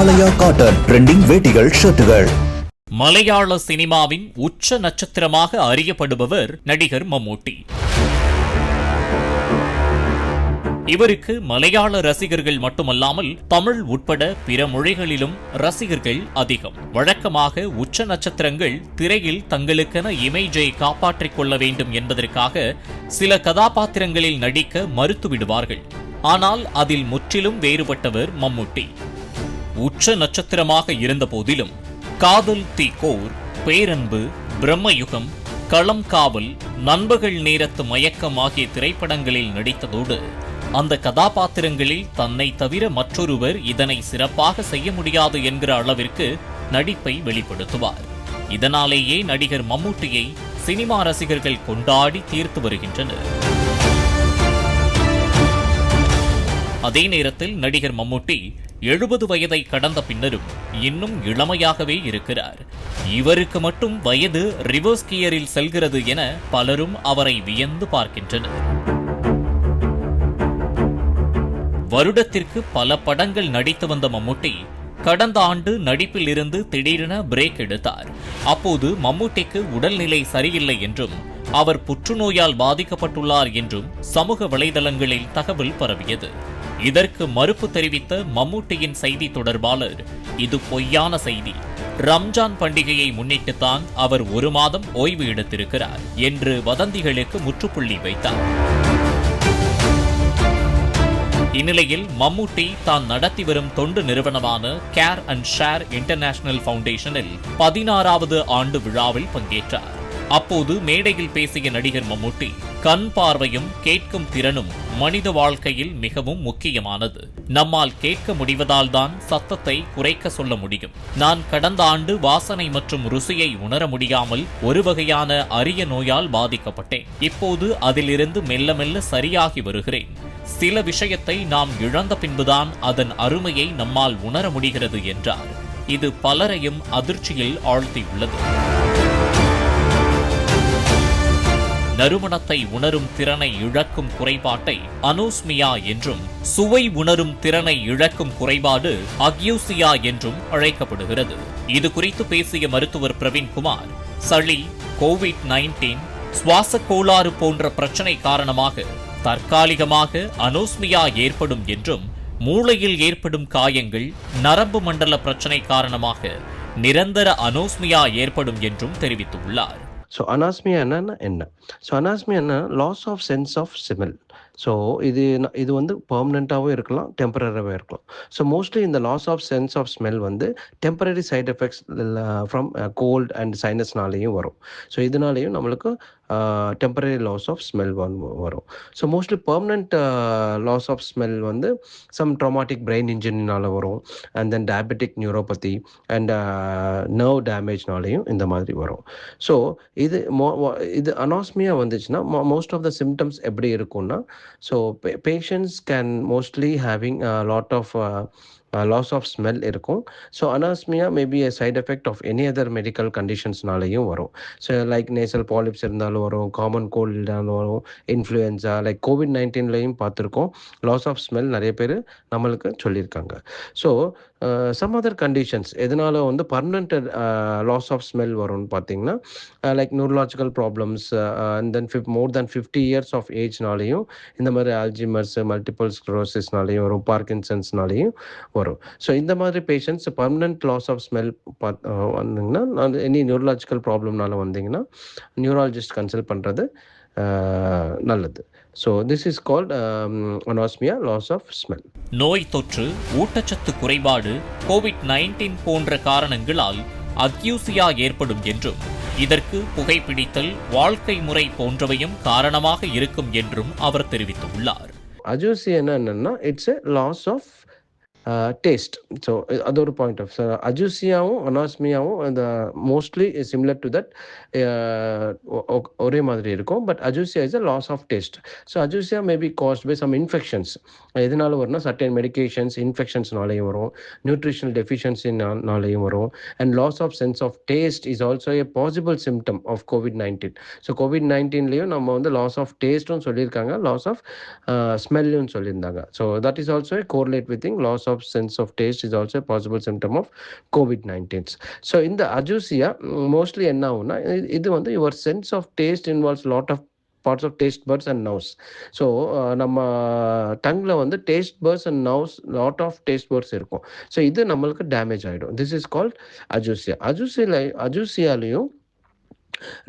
ஆலயா cotton trending வேட்டிகள் ஷர்ட்டுகள். மலையாள சினிமாவின் உச்ச நட்சத்திரமாக அறியப்படுபவர் நடிகர் மம்மூட்டி. இவருக்கு மலையாள ரசிகர்கள் மட்டுமல்லாமல் தமிழ் உட்பட பிற மொழிகளிலும் ரசிகர்கள் அதிகம். வழக்கமாக உச்ச நட்சத்திரங்கள் திரையில் தங்களுக்கென இமேஜை காப்பாற்றிக் கொள்ள வேண்டும் என்பதற்காக சில கதாபாத்திரங்களில் நடிக்க மறுத்துவிடுவார்கள். ஆனால் அதில் முற்றிலும் வேறுபட்டவர் மம்மூட்டி. உச்ச நட்சத்திரமாக இருந்த போதிலும் காதல் தீக்கோர், பேரன்பு, பிரம்மயுகம், களம் காவல், நண்பகல் நேரத்து மயக்கம் ஆகிய திரைப்படங்களில் நடித்ததோடு அந்த கதாபாத்திரங்களில் தன்னை தவிர மற்றொருவர் இதனை சிறப்பாக செய்ய முடியாது என்கிற அளவிற்கு நடிப்பை வெளிப்படுத்துவார். இதனாலேயே நடிகர் மம்மூட்டியை சினிமா ரசிகர்கள் கொண்டாடி தீர்த்து வருகின்றனர். அதே நேரத்தில் நடிகர் மம்மூட்டி 70 வயதை கடந்த பின்னரும் இன்னும் இளமையாகவே இருக்கிறார். இவருக்கு மட்டும் வயது ரிவர்ஸ் கியரில் செல்கிறது என பலரும் அவரை வியந்து பார்க்கின்றனர். வருடத்திற்கு பல படங்கள் நடித்து வந்த மம்மூட்டி கடந்த ஆண்டு நடிப்பில் இருந்து திடீரென பிரேக் எடுத்தார். அப்போது மம்மூட்டிக்கு உடல்நிலை சரியில்லை என்றும் அவர் புற்றுநோயால் பாதிக்கப்பட்டுள்ளார் என்றும் சமூக வலைதளங்களில் தகவல் பரவியது. இதற்கு மறுப்பு தெரிவித்த மம்மூட்டியின் செய்தி தொடர்பாளர், இது பொய்யான செய்தி, ரம்ஜான் பண்டிகையை முன்னிட்டுத்தான் அவர் 1 மாதம் ஓய்வு எடுத்திருக்கிறார் என்று வதந்திகளுக்கு முற்றுப்புள்ளி வைத்தார். இந்நிலையில் மம்மூட்டி தான் நடத்தி வரும் தொண்டு நிறுவனமான கேர் அண்ட் ஷேர் இன்டர்நேஷனல் ஃபவுண்டேஷனில் 16வது ஆண்டு விழாவில் பங்கேற்றார். அப்போது மேடையில் பேசிய நடிகர் மம்மூட்டி, கண் பார்வையும் கேட்கும் திறனும் மனித வாழ்க்கையில் மிகவும் முக்கியமானது. நம்மால் கேட்க முடிவதால் தான் சத்தத்தை குறைக்க சொல்ல முடியும். நான் கடந்த ஆண்டு வாசனை மற்றும் ருசியை உணர முடியாமல் ஒரு வகையான அரிய நோயால் பாதிக்கப்பட்டேன். இப்போது அதிலிருந்து மெல்ல மெல்ல சரியாகி வருகிறேன். சில விஷயத்தை நாம் இழந்த பின்புதான் அதன் அருமையை நம்மால் உணர முடிகிறது என்றார். இது பலரையும் அதிர்ச்சியில் ஆழ்த்தியுள்ளது. நறுமணத்தை உணரும் திறனை இழக்கும் குறைபாட்டை அனோஸ்மியா என்றும், சுவை உணரும் திறனை இழக்கும் குறைபாடு அக்யூசியா என்றும் அழைக்கப்படுகிறது. இது குறித்து பேசிய மருத்துவர் பிரவீன்குமார், சளி, கோவிட்-19, சுவாச கோளாறு போன்ற பிரச்சனை காரணமாக தற்காலிகமாக அனோஸ்மியா ஏற்படும் என்றும், மூளையில் ஏற்படும் காயங்கள், நரம்பு மண்டல பிரச்சனை காரணமாக நிரந்தர அனோஸ்மியா ஏற்படும் என்றும் தெரிவித்துள்ளார். ஸோ அனாஸ்மியா என்ன? So anosmia loss of sense of smell. So இது வந்து பெர்மனெண்ட்டாகவும் இருக்கலாம், டெம்பரரியாகவும் இருக்கலாம். ஸோ மோஸ்ட்லி இந்த loss of sense of smell வந்து temporary side effects from cold and சைனஸ்னாலேயும் வரும். ஸோ இதனாலேயும் நம்மளுக்கு டெம்பரரி லாஸ் ஆஃப் ஸ்மெல் வரும். So mostly permanent loss of smell வந்து சம் ட்ராமாட்டிக் பிரெயின் இன்ஜுரினால வரும், and then diabetic neuropathy and nerve டேமேஜ்னாலேயும் இந்த மாதிரி வரும். ஸோ இது அனாஸ்மியா வந்துச்சுன்னா மோஸ்ட் ஆஃப் த சிம்டம்ஸ் எப்படி இருக்கும்னா, so patients can mostly having lot of loss of smell இருக்கும். So anosmia maybe a side effect of any other medical கண்டிஷன்ஸ்னாலையும் வரும். ஸோ லைக் நேசல் பாலிப்ஸ் இருந்தாலும் வரும், காமன் கோல்டு இருந்தாலும் வரும், இன்ஃப்ளூயன்ஸா, லைக் கோவிட்-19லையும் பார்த்துருக்கோம், லாஸ் ஆஃப் ஸ்மெல் நிறைய பேர் நம்மளுக்கு சொல்லியிருக்காங்க. ஸோ சம் அதர் கண்டிஷன்ஸ் எதனால வந்து பர்மனெண்ட் லாஸ் ஆஃப் ஸ்மெல் வரும்னு பார்த்தீங்கன்னா, like neurological problems and then more than 50 years of ஏஜ்னாலையும் இந்த மாதிரி ஆல்ஜிமர்ஸ், மல்டிபிள் ஸ்க்ளரோசிஸ்னாலையும் வரும், பார்க்கின்சன்ஸ்னாலையும் வரும். ஸோ இந்த மாதிரி patients permanent loss of smell வந்தீங்கன்னா, எனி நியூரலாஜிக்கல் ப்ராப்ளம்னால வந்தீங்கன்னா நியூராலஜிஸ்ட் கன்சல்ட் பண்ணுறது நல்லது. So this is called anosmia, loss of smell. நோய் தொற்று, ஊட்டச்சத்து குறைபாடு, கோவிட்-19 போன்ற காரணங்களால் அக்யூசியா ஏற்படும் என்றும், இதற்கு புகைப்பிடித்தல், வாழ்க்கை முறை போன்றவையும் காரணமாக இருக்கும் என்றும் அவர் தெரிவித்துள்ளார். அக்யூசியா என்னன்னா, it's a loss of taste. So அது ஒரு பாயிண்ட் ஆஃப் அஜூசியாவும் அனாஸ்மியாவும் அந்த மோஸ்ட்லி சிமிலர் டு தட், ஒரே மாதிரி இருக்கும். But ageusia is a loss of taste. So ageusia may be caused by some infections. எதனால வரும்னா, சர்டன் மெடிகேஷன்ஸ் இன்ஃபெக்ஷன்ஸ்னாலையும் வரும், நியூட்ரிஷனல் டெஃபிஷியன்சினாலையும் வரும். And loss of sense of taste is also a possible symptom of கோவிட்-19. ஸோ கோவிட்-19லையும் நம்ம வந்து லாஸ் ஆஃப் டேஸ்ட்டும் சொல்லியிருக்காங்க, லாஸ் ஆஃப் ஸ்மெல்லும் சொல்லியிருந்தாங்க. So that is also correlate with loss of sense of taste is also a possible symptom of COVID-19. So in the ajusia, mostly என்ன ஆகும்னா இது வந்து your sense of taste involves lot of parts of taste buds and nerves. So நம்ம டங்கில் வந்து taste buds and nerves lot of taste buds இருக்கும். So இது நம்மளுக்கு டேமேஜ் ஆகிடும். This is called ageusia. அஜூசியாலையும்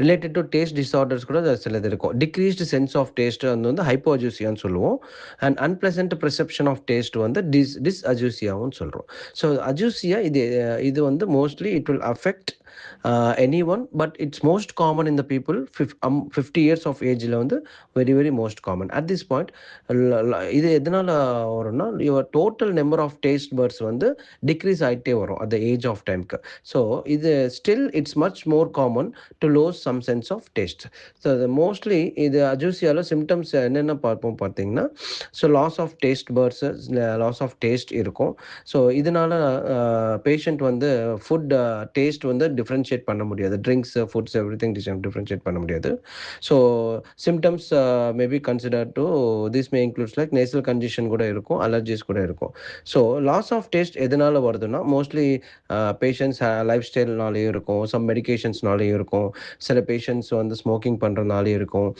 ரிலேட்டட் டு டேஸ்ட் டிஸார்டர்ஸ் கூட சிலது இருக்கும். டிக்ரீஸ்டு சென்ஸ் ஆஃப் டேஸ்ட் வந்து ஹைப்போஅஜூசியான்னு சொல்லுவோம். And unpleasant perception of taste வந்து டிஸ்அஜூசியாவும் சொல்கிறோம். ஸோ அஜூசியா இது வந்து mostly it will affect anyone, but it's most common in the people 50 years of age-ல வந்து very most common. At this point இது எதனால வரும்னா your total number of taste buds வந்து decrease ஆகிட்டே வரும் at the age of time-க்கு. So இது still it's much more common to lose some sense of taste. So mostly இது அஜூசியாவில் சிம்டம்ஸ் என்னென்ன பார்ப்போம் பார்த்தீங்கன்னா, so loss of taste buds, loss of taste இருக்கும். ஸோ இதனால பேஷண்ட் வந்து ஃபுட் டேஸ்ட் வந்து டிஃப்ரென்ஷியேட் பண்ண முடியாது. ட்ரிங்க்ஸ், ஃபுட்ஸ், எவ்ரிதிங் டிஃப்ரென்ஷியேட் பண்ண முடியாது. So symptoms may be consider to this may includes like nasal congestion கூட இருக்கும், அலர்ஜிஸ் கூட இருக்கும். ஸோ லாஸ் ஆஃப் டேஸ்ட் எதனால வருதுன்னா மோஸ்ட்லி பேஷண்ட்ஸ் லைஃப் ஸ்டைல்னாலேயும் இருக்கும், சம் மெடிகேஷன்ஸ்னாலேயும் இருக்கும், சில பேஷண்ட்ஸ் வந்து ஸ்மோக்கிங் பண்ணுறதுனாலேயும் இருக்கும்.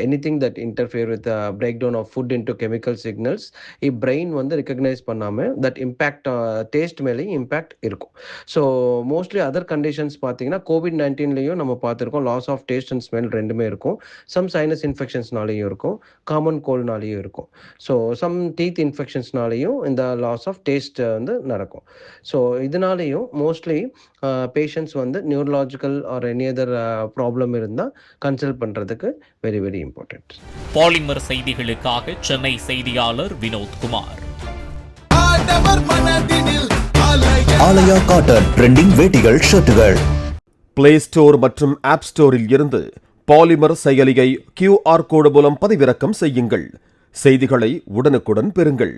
Anything that interfere with break down of food into chemical signals brain வந்து ரெக்கக்னைஸ் பண்ணாமல் தட் இம்பேக்ட் டேஸ்ட் மேலேயும் இம்பேக்ட் இருக்கும். ஸோ மோஸ்ட்லி அதர் கண்டிஷன்ஸ் பார்த்தீங்கன்னா COVID-19லையும் நம்ம பார்த்துருக்கோம். Loss of taste and smell ரெண்டுமே இருக்கும். சம் சைனஸ் இன்ஃபெக்ஷன்ஸ்னாலேயும் இருக்கும், காமன் கோல்ட்னாலேயும் இருக்கும். ஸோ சம் டீத் இன்ஃபெக்ஷன்ஸ்னாலேயும் இந்த லாஸ் ஆஃப் டேஸ்ட் வந்து நடக்கும். ஸோ இதனாலேயும் மோஸ்ட்லி பேஷண்ட்ஸ் வந்து neurological or any other problem இருந்தால் கன்சல்ட் பண்ணுறதுக்கு வெரி இம்பார்ட்டன்ட். பாலிமர் செய்திகளுக்காக சென்னை செய்தியாளர் வினோத்குமார். ஆலயா காட்டன் ட்ரெண்டிங் வேட்டிகள் ஷர்ட்டுகள். பிளே ஸ்டோர் மற்றும் ஆப் ஸ்டோரில் இருந்து பாலிமர் செயலியை QR கோடு மூலம் பதிவிறக்கம் செய்யுங்கள். செய்திகளை உடனுக்குடன் பெறுங்கள்.